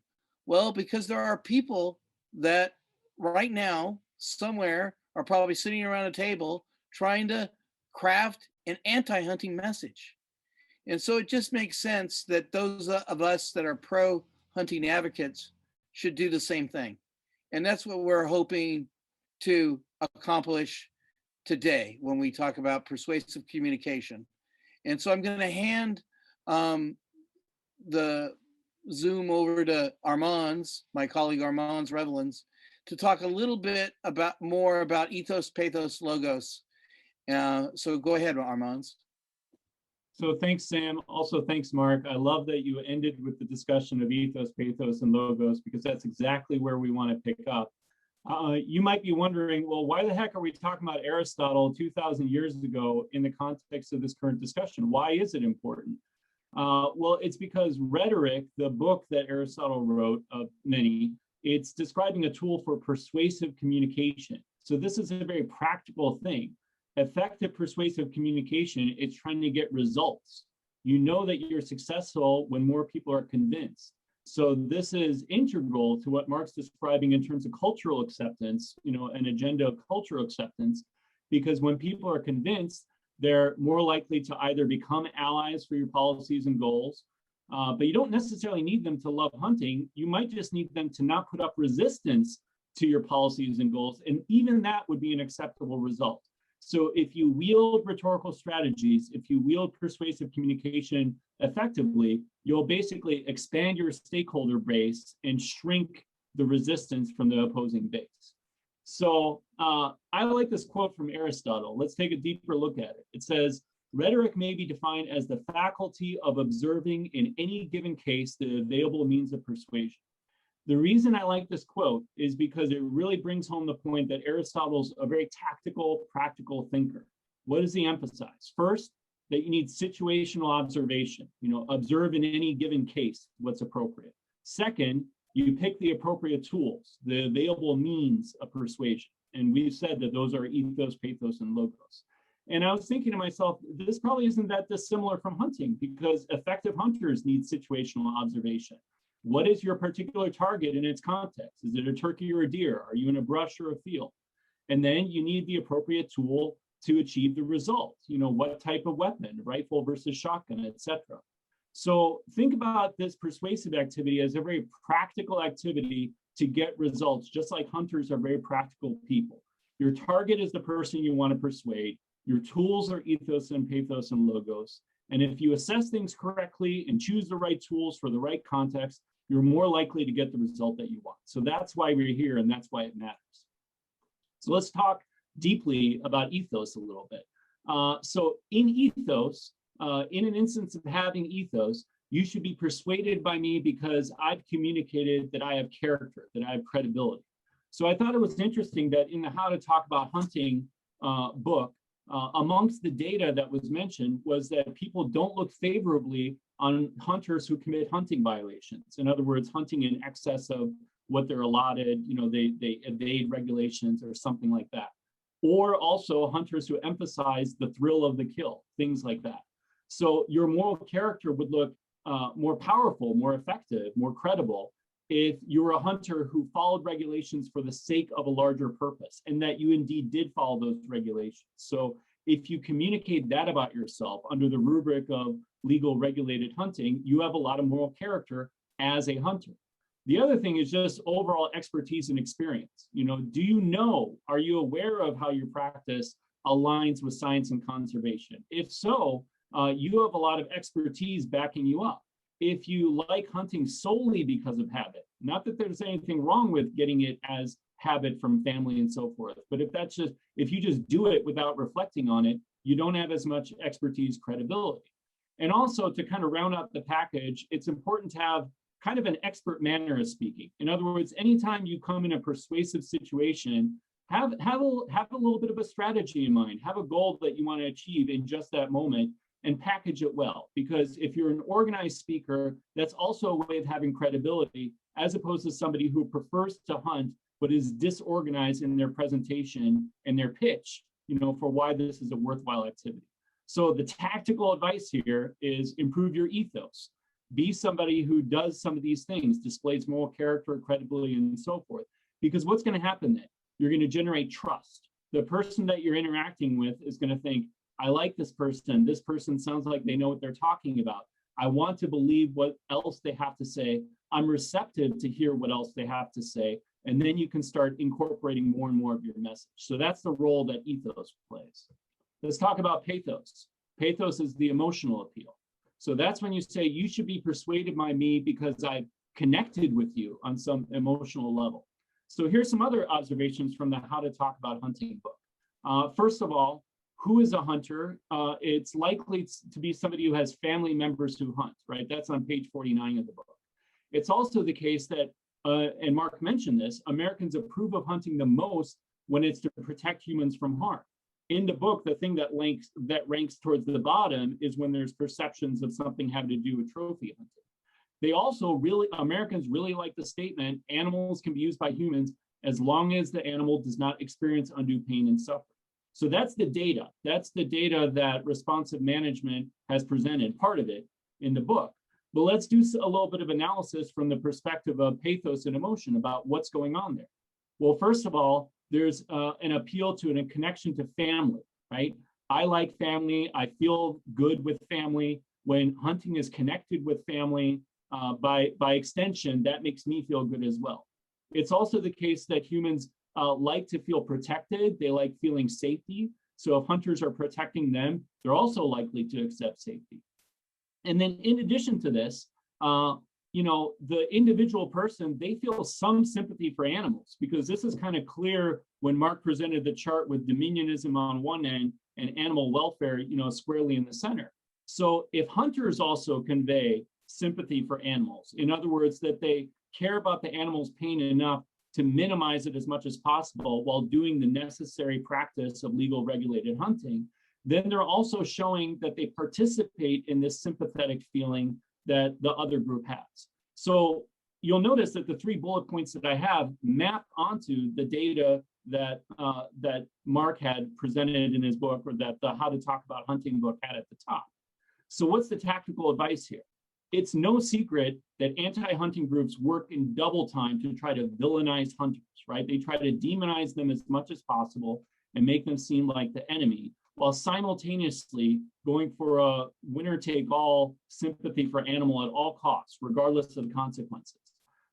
Well, because there are people that right now somewhere are probably sitting around a table trying to craft an anti-hunting message. And so it just makes sense that those of us that are pro-hunting advocates should do the same thing. And that's what we're hoping to accomplish today when we talk about persuasive communication. And so I'm going to hand the Zoom over to Armands, my colleague Armands Revlins, to talk a little bit more about ethos, pathos, logos. So go ahead, Armands. So thanks, Sam. Also, thanks, Mark. I love that you ended with the discussion of ethos, pathos, and logos, because that's exactly where we want to pick up. You might be wondering, well, why the heck are we talking about Aristotle 2,000 years ago in the context of this current discussion? Why is it important? Well, it's because rhetoric, the book that Aristotle wrote, of many, it's describing a tool for persuasive communication. So this is a very practical thing. Effective persuasive communication, it's trying to get results. You know that you're successful when more people are convinced. So this is integral to what Mark's describing in terms of cultural acceptance, an agenda of cultural acceptance, because when people are convinced, they're more likely to either become allies for your policies and goals, but you don't necessarily need them to love hunting. You might just need them to not put up resistance to your policies and goals, and even that would be an acceptable result. So if you wield rhetorical strategies, if you wield persuasive communication effectively, you'll basically expand your stakeholder base and shrink the resistance from the opposing base. So I like this quote from Aristotle. Let's take a deeper look at it. It says, rhetoric may be defined as the faculty of observing in any given case the available means of persuasion. The reason I like this quote is because it really brings home the point that Aristotle's a very tactical, practical thinker. What does he emphasize? First, that you need situational observation, observe in any given case what's appropriate. Second, you pick the appropriate tools, the available means of persuasion. And we've said that those are ethos, pathos, and logos. And I was thinking to myself, this probably isn't that dissimilar from hunting, because effective hunters need situational observation. What is your particular target in its context? Is it a turkey or a deer? Are you in a brush or a field? And then you need the appropriate tool to achieve the result. What type of weapon, rifle versus shotgun, etc. So think about this persuasive activity as a very practical activity to get results, just like hunters are very practical people. Your target is the person you want to persuade. Your tools are ethos and pathos and logos. And if you assess things correctly and choose the right tools for the right context, you're more likely to get the result that you want. So that's why we're here, and that's why it matters. So let's talk deeply about ethos a little bit. So in ethos, in an instance of having ethos, you should be persuaded by me because I've communicated that I have character, that I have credibility. So I thought it was interesting that in the How to Talk About Hunting book, amongst the data that was mentioned was that people don't look favorably on hunters who commit hunting violations. In other words, hunting in excess of what they're allotted, they evade regulations or something like that. Or also hunters who emphasize the thrill of the kill, things like that. So your moral character would look more powerful, more effective, more credible if you were a hunter who followed regulations for the sake of a larger purpose, and that you indeed did follow those regulations. So if you communicate that about yourself under the rubric of legal regulated hunting, you have a lot of moral character as a hunter. The other thing is just overall expertise and experience. Are you aware of how your practice aligns with science and conservation? If so, you have a lot of expertise backing you up. If you like hunting solely because of habit, not that there's anything wrong with getting it as habit from family and so forth, but if you just do it without reflecting on it, you don't have as much expertise, credibility. And also, to kind of round out the package, it's important to have kind of an expert manner of speaking. In other words, anytime you come in a persuasive situation, have a little bit of a strategy in mind, have a goal that you want to achieve in just that moment, and package it well. Because if you're an organized speaker, that's also a way of having credibility, as opposed to somebody who prefers to hunt, but is disorganized in their presentation and their pitch, for why this is a worthwhile activity. So the tactical advice here is improve your ethos. Be somebody who does some of these things, displays moral character, credibility, and so forth. Because what's going to happen then? You're going to generate trust. The person that you're interacting with is going to think, I like this person. This person sounds like they know what they're talking about. I want to believe what else they have to say. I'm receptive to hear what else they have to say. And then you can start incorporating more and more of your message. So that's the role that ethos plays. Let's talk about pathos. Pathos is the emotional appeal. So that's when you say you should be persuaded by me because I've connected with you on some emotional level. So here's some other observations from the How to Talk About Hunting book. First of all, who is a hunter? It's likely to be somebody who has family members who hunt, right? That's on page 49 of the book. It's also the case that, and Mark mentioned this, Americans approve of hunting the most when it's to protect humans from harm. In the book, the thing that ranks towards the bottom is when there's perceptions of something having to do with trophy hunting. Americans really like the statement, animals can be used by humans as long as the animal does not experience undue pain and suffering. So that's the data. That's the data that responsive management has presented, part of it, in the book. But let's do a little bit of analysis from the perspective of pathos and emotion about what's going on there. Well, first of all, there's an appeal to a connection to family, right? I like family. I feel good with family. When hunting is connected with family, by extension, that makes me feel good as well. It's also the case that humans like to feel protected. They like feeling safety. So if hunters are protecting them, they're also likely to accept safety. And then in addition to this, the individual person, they feel some sympathy for animals, because this is kind of clear when Mark presented the chart with dominionism on one end and animal welfare, squarely in the center. So if hunters also convey sympathy for animals, in other words, that they care about the animal's pain enough to minimize it as much as possible while doing the necessary practice of legal regulated hunting, then they're also showing that they participate in this sympathetic feeling that the other group has. So you'll notice that the 3 bullet points that I have map onto the data that that Mark had presented in his book, or that the How to Talk About Hunting book had at the top. So what's the tactical advice here? It's no secret that anti-hunting groups work in double time to try to villainize hunters, right? They try to demonize them as much as possible and make them seem like the enemy, while simultaneously going for a winner-take-all sympathy for animal at all costs, regardless of the consequences.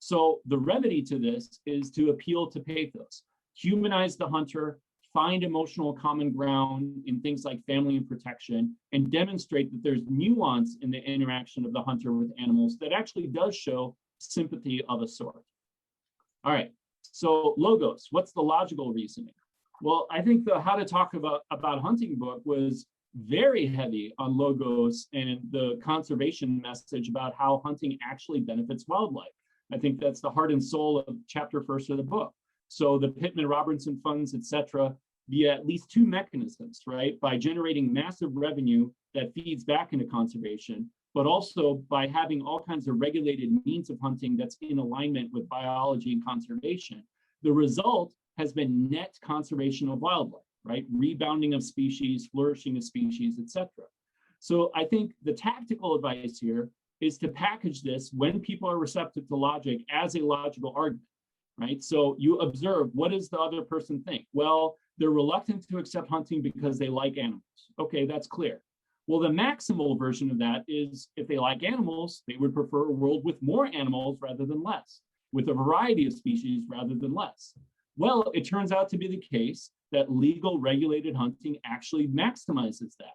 So the remedy to this is to appeal to pathos, humanize the hunter, find emotional common ground in things like family and protection, and demonstrate that there's nuance in the interaction of the hunter with animals that actually does show sympathy of a sort. All right, so logos, what's the logical reasoning? Well, I think the How to Talk About Hunting book was very heavy on logos and the conservation message about how hunting actually benefits wildlife. I think that's the heart and soul of chapter 1 of the book. So the Pittman Robertson funds, et cetera, via at least 2 mechanisms, right? By generating massive revenue that feeds back into conservation, but also by having all kinds of regulated means of hunting that's in alignment with biology and conservation. The result has been net conservation of wildlife, right? Rebounding of species, flourishing of species, et cetera. So I think the tactical advice here is to package this when people are receptive to logic as a logical argument, right? So you observe, what does the other person think? Well, they're reluctant to accept hunting because they like animals. Okay, that's clear. Well, the maximal version of that is if they like animals, they would prefer a world with more animals rather than less, with a variety of species rather than less. Well, it turns out to be the case that legal regulated hunting actually maximizes that.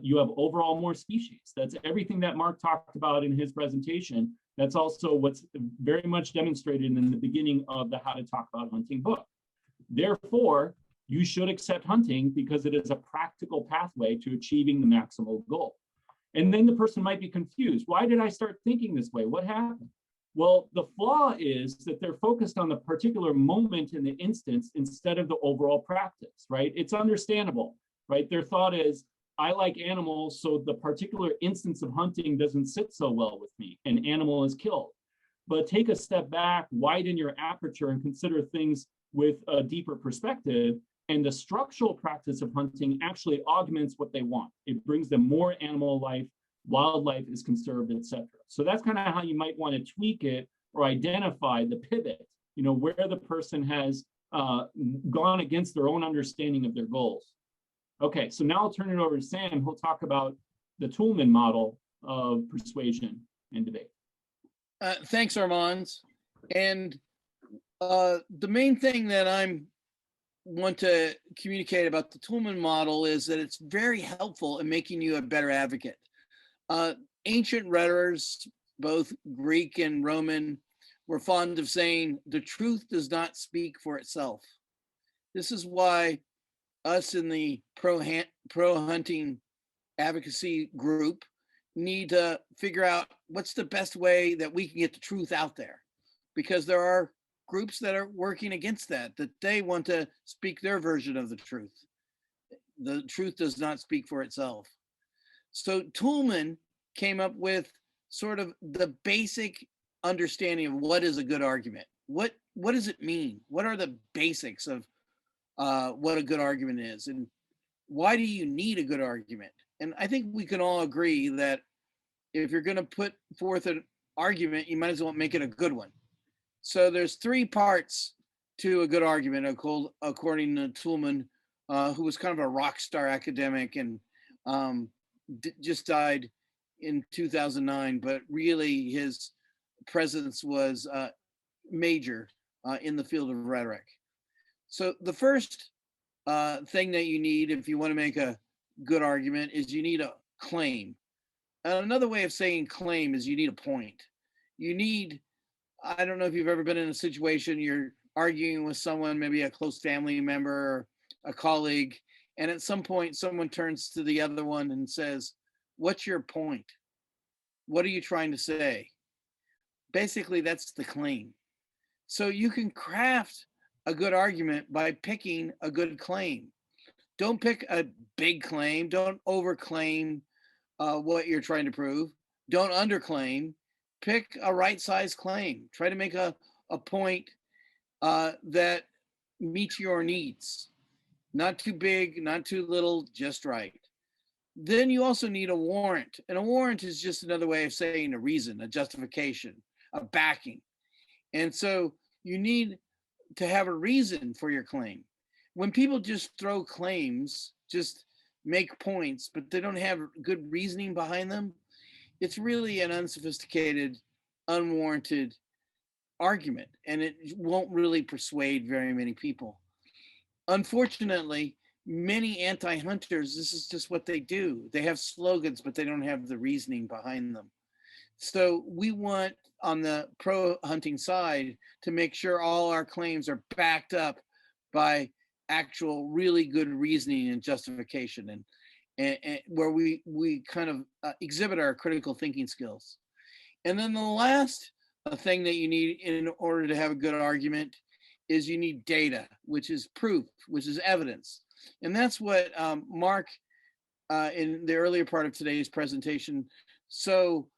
You have overall more species. That's everything that Mark talked about in his presentation. That's also what's very much demonstrated in the beginning of the How to Talk About Hunting book. Therefore, you should accept hunting because it is a practical pathway to achieving the maximal goal. And then the person might be confused. Why did I start thinking this way? What happened? Well, the flaw is that they're focused on the particular moment in the instance instead of the overall practice, right? It's understandable, right? Their thought is, I like animals, so the particular instance of hunting doesn't sit so well with me. An animal is killed. But take a step back, widen your aperture, and consider things with a deeper perspective. And the structural practice of hunting actually augments what they want. It brings them more animal life, wildlife is conserved, et cetera. So that's kind of how you might want to tweak it or identify the pivot, where the person has gone against their own understanding of their goals. Okay, so now I'll turn it over to Sam. He'll talk about the Toulmin model of persuasion and debate. Thanks, Armand. And the main thing that I want to communicate about the Toulmin model is that it's very helpful in making you a better advocate. Ancient rhetorics, both Greek and Roman, were fond of saying the truth does not speak for itself. This is why us in the pro-hunting advocacy group need to figure out what's the best way that we can get the truth out there, because there are groups that are working against that they want to speak their version of the truth. The truth does not speak for itself. So Toulmin came up with sort of the basic understanding of what is a good argument. What does it mean? What are the basics of what a good argument is, and why do you need a good argument? And I think we can all agree that if you're going to put forth an argument, you might as well make it a good one. So there's 3 parts to a good argument, according to Toulmin, who was kind of a rock star academic and just died in 2009, but really his presence was major in the field of rhetoric. So the first thing that you need if you want to make a good argument is you need a claim. And another way of saying claim is you need a point. You need, I don't know if you've ever been in a situation, you're arguing with someone, maybe a close family member or a colleague, and at some point someone turns to the other one and says, what's your point? What are you trying to say? Basically, that's the claim. So you can craft a good argument by picking a good claim. Don't pick a big claim. Don't overclaim what you're trying to prove. Don't underclaim. Pick a right size claim. Try to make a point that meets your needs. Not too big, not too little, just right. Then you also need a warrant. And a warrant is just another way of saying a reason, a justification, a backing. And so you need to have a reason for your claim. When people just throw claims, just make points, but they don't have good reasoning behind them, it's really an unsophisticated, unwarranted argument, and it won't really persuade very many people. Unfortunately, many anti-hunters, this is just what they do. They have slogans, but they don't have the reasoning behind them. So we want, on the pro hunting side, to make sure all our claims are backed up by actual really good reasoning and justification, and where we kind of exhibit our critical thinking skills. And then the last thing that you need in order to have a good argument is you need data, which is proof, which is evidence. And that's what Mark, in the earlier part of today's presentation, so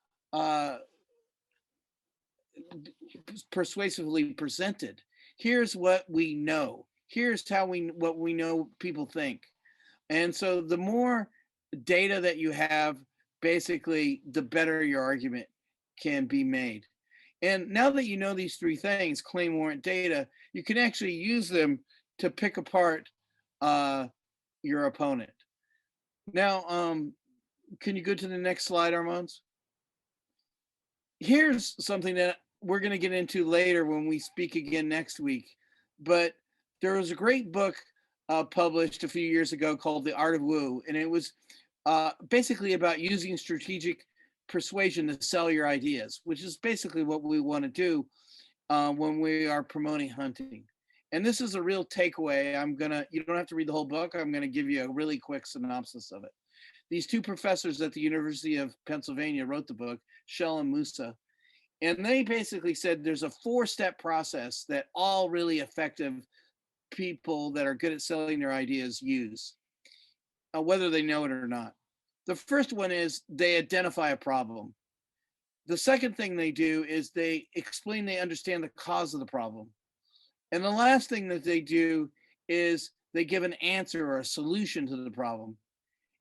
persuasively presented. Here's what we know. Here's what we know people think. And so the more data that you have, basically, the better your argument can be made. And now that you know these three things, claim, warrant, data, you can actually use them to pick apart your opponent. Now, can you go to the next slide, Armand? Here's something that we're going to get into later when we speak again next week. But there was a great book published a few years ago called The Art of Woo, and it was basically about using strategic persuasion to sell your ideas, which is basically what we want to do when we are promoting hunting. And this is a real takeaway. You don't have to read the whole book. I'm going to give you a really quick synopsis of it. These two professors at the University of Pennsylvania wrote the book, Schell and Musa, and they basically said there's a 4-step process that all really effective people that are good at selling their ideas use, whether they know it or not. The first one is they identify a problem. The second thing they do is they explain they understand the cause of the problem. And the last thing that they do is they give an answer or a solution to the problem.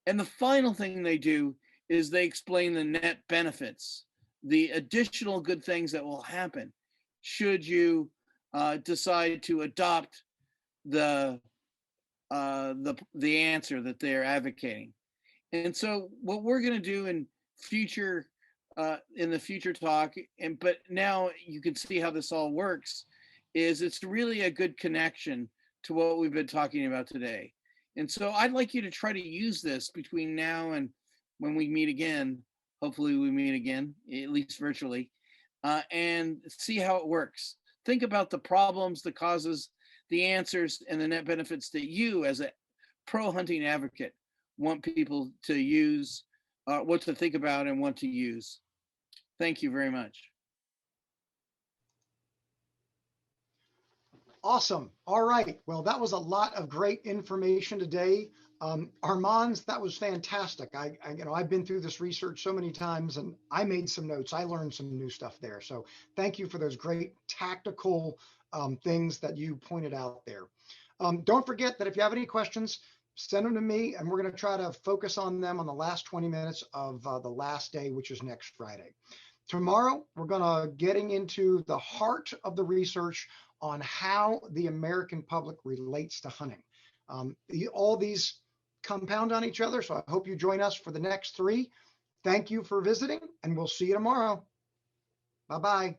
And the final thing they do is they explain the net benefits, the additional good things that will happen should you decide to adopt the answer that they're advocating. And so what we're going to do in the future talk, but now you can see how this all works, is it's really a good connection to what we've been talking about today. And so I'd like you to try to use this between now and when we meet again. Hopefully we meet again, at least virtually, and see how it works. Think about the problems, the causes, the answers, and the net benefits that you, as a pro hunting advocate, want people to use, what to think about and want to use. Thank you very much. Awesome. All right. Well, that was a lot of great information today. Armand, that was fantastic. I've been through this research so many times, and I made some notes. I learned some new stuff there. So thank you for those great tactical things that you pointed out there. Don't forget that if you have any questions, send them to me, and we're going to try to focus on them on the last 20 minutes of the last day, which is next Friday. Tomorrow, we're going to getting into the heart of the research on how the American public relates to hunting. All these compound on each other, so I hope you join us for the next 3. Thank you for visiting, and we'll see you tomorrow. Bye-bye.